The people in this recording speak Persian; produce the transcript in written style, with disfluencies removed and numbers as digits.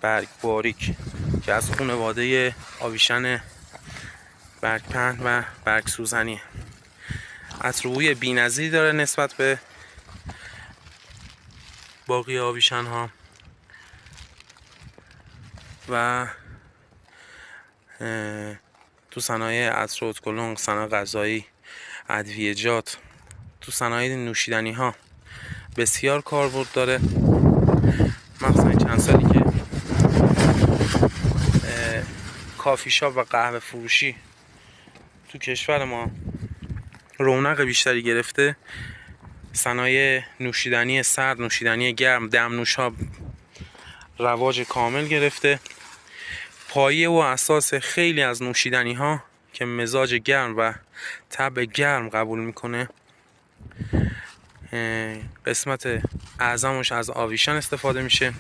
برگ باریک که از خانواده آویشن برگپهن و برگ سوزنی. عطر و بوی بی‌نظیری داره نسبت به باقی آویشن ها و تو صنایع عطر و ادویه‌کلنگ، صنایع غذایی، ادویه‌جات، تو صنایع نوشیدنی ها بسیار کاربرد داره. مخصوصا این چند سالی که کافی شاپ و قهوه فروشی تو کشور ما رونق بیشتری گرفته، صنایع نوشیدنی سرد، نوشیدنی گرم، دمنوش ها رواج کامل گرفته. پایه و اساس خیلی از نوشیدنی ها که مزاج گرم و طبع گرم قبول میکنه، قسمت اعظمش از آویشن استفاده میشه.